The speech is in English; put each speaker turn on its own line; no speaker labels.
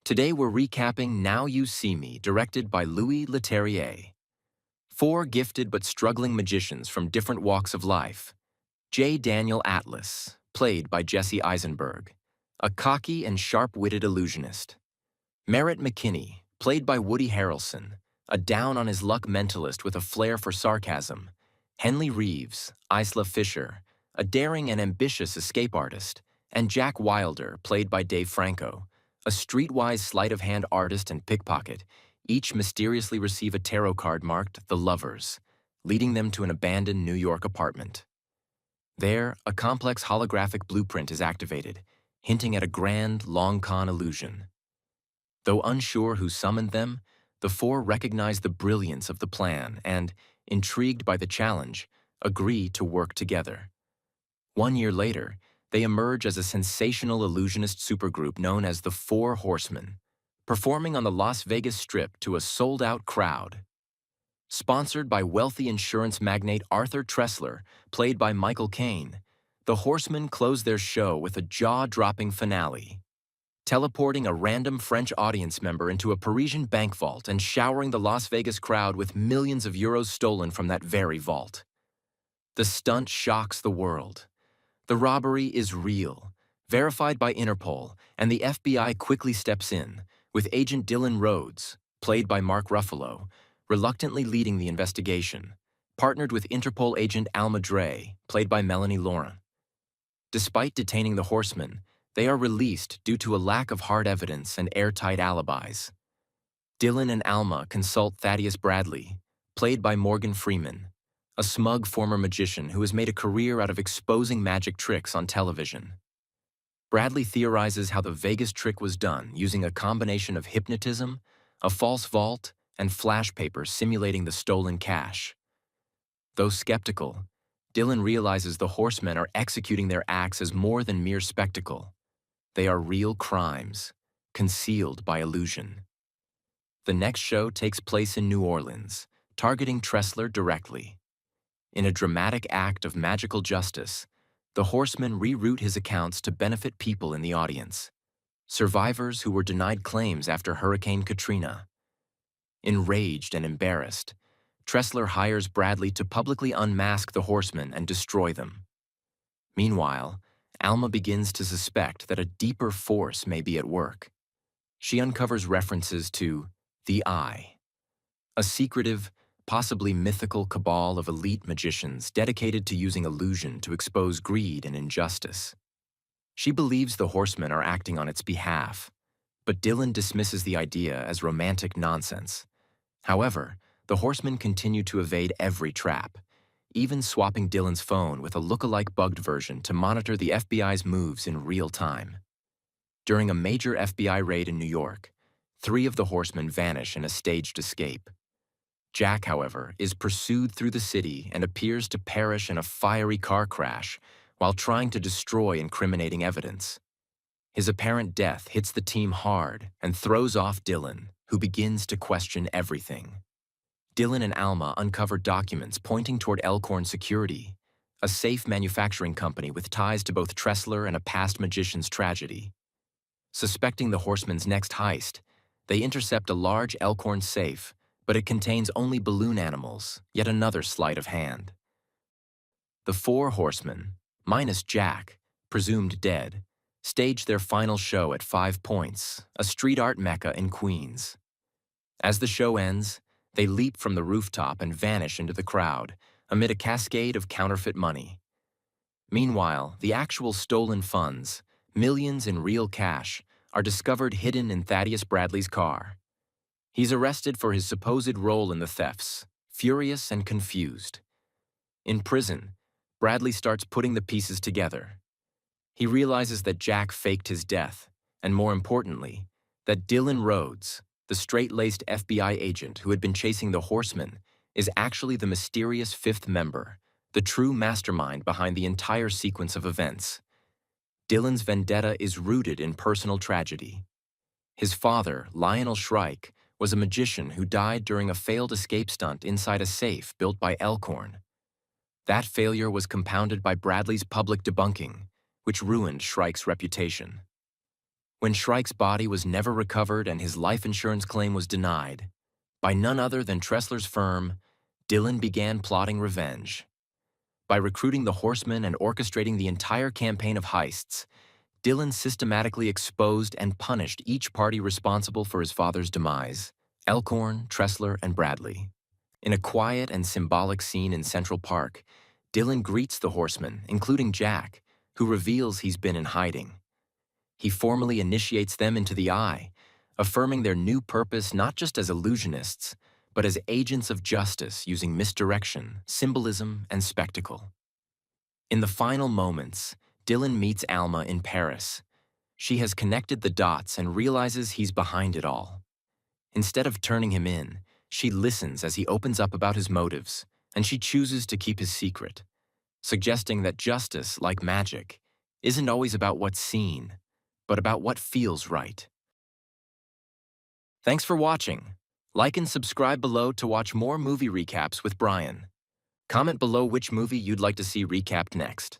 Today we're recapping Now You See Me, directed by Louis Leterrier. Four gifted but struggling magicians from different walks of life. J. Daniel Atlas, played by Jesse Eisenberg, a cocky and sharp-witted illusionist. Merritt McKinney, played by Woody Harrelson, a down-on-his-luck mentalist with a flair for sarcasm. Henley Reeves, Isla Fisher, a daring and ambitious escape artist. And Jack Wilder, played by Dave Franco, a streetwise sleight-of-hand artist and pickpocket. Each mysteriously receive a tarot card marked The Lovers, leading them to an abandoned New York apartment. There, a complex holographic blueprint is activated, hinting at a grand, long-con illusion. Though unsure who summoned them, the four recognize the brilliance of the plan and, intrigued by the challenge, agree to work together. 1 year later, they emerge as a sensational illusionist supergroup known as the Four Horsemen, performing on the Las Vegas Strip to a sold-out crowd. Sponsored by wealthy insurance magnate Arthur Tressler, played by Michael Caine, the Horsemen close their show with a jaw-dropping finale, teleporting a random French audience member into a Parisian bank vault and showering the Las Vegas crowd with millions of euros stolen from that very vault. The stunt shocks the world. The robbery is real, verified by Interpol, and the FBI quickly steps in, with Agent Dylan Rhodes, played by Mark Ruffalo, reluctantly leading the investigation, partnered with Interpol agent Alma Dre, played by Melanie Laurent. Despite detaining the Horsemen, they are released due to a lack of hard evidence and airtight alibis. Dylan and Alma consult Thaddeus Bradley, played by Morgan Freeman, a smug former magician who has made a career out of exposing magic tricks on television. Bradley theorizes how the Vegas trick was done using a combination of hypnotism, a false vault, and flash papers simulating the stolen cash. Though skeptical, Dylan realizes the Horsemen are executing their acts as more than mere spectacle. They are real crimes, concealed by illusion. The next show takes place in New Orleans, targeting Tressler directly. In a dramatic act of magical justice, the Horsemen reroute his accounts to benefit people in the audience, survivors who were denied claims after Hurricane Katrina. Enraged and embarrassed, Tressler hires Bradley to publicly unmask the Horsemen and destroy them. Meanwhile, Alma begins to suspect that a deeper force may be at work. She uncovers references to the Eye, a secretive, possibly mythical cabal of elite magicians dedicated to using illusion to expose greed and injustice. She believes the Horsemen are acting on its behalf, but Dylan dismisses the idea as romantic nonsense. However, the Horsemen continue to evade every trap, even swapping Dylan's phone with a look-alike bugged version to monitor the FBI's moves in real time. During a major FBI raid in New York, 3 of the Horsemen vanish in a staged escape. Jack, however, is pursued through the city and appears to perish in a fiery car crash while trying to destroy incriminating evidence. His apparent death hits the team hard and throws off Dylan, who begins to question everything. Dylan and Alma uncover documents pointing toward Elkhorn Security, a safe manufacturing company with ties to both Tressler and a past magician's tragedy. Suspecting the Horsemen's next heist, they intercept a large Elkhorn safe, but it contains only balloon animals, yet another sleight of hand. The 4 Horsemen, minus Jack, presumed dead, stage their final show at 5 Points, a street art mecca in Queens. As the show ends, they leap from the rooftop and vanish into the crowd, amid a cascade of counterfeit money. Meanwhile, the actual stolen funds, millions in real cash, are discovered hidden in Thaddeus Bradley's car. He's arrested for his supposed role in the thefts, furious and confused. In prison, Bradley starts putting the pieces together. He realizes that Jack faked his death, and more importantly, that Dylan Rhodes, the straight-laced FBI agent who had been chasing the Horsemen, is actually the mysterious 5th member, the true mastermind behind the entire sequence of events. Dylan's vendetta is rooted in personal tragedy. His father, Lionel Shrike, was a magician who died during a failed escape stunt inside a safe built by Elkhorn. That failure was compounded by Bradley's public debunking, which ruined Shrike's reputation. when Shrike's body was never recovered and his life insurance claim was denied, by none other than Tressler's firm, Dylan began plotting revenge. By recruiting the Horsemen and orchestrating the entire campaign of heists, Dylan systematically exposed and punished each party responsible for his father's demise: Elkhorn, Tressler, and Bradley. In a quiet and symbolic scene in Central Park, Dylan greets the Horsemen, including Jack, who reveals he's been in hiding. He formally initiates them into the Eye, affirming their new purpose not just as illusionists, but as agents of justice using misdirection, symbolism, and spectacle. In the final moments, Dylan meets Alma in Paris. She has connected the dots and realizes he's behind it all. Instead of turning him in, she listens as he opens up about his motives, and she chooses to keep his secret, suggesting that justice, like magic, isn't always about what's seen, but about what feels right. Thanks for watching. Like and subscribe below to watch more movie recaps with Brian. Comment below which movie you'd like to see recapped next.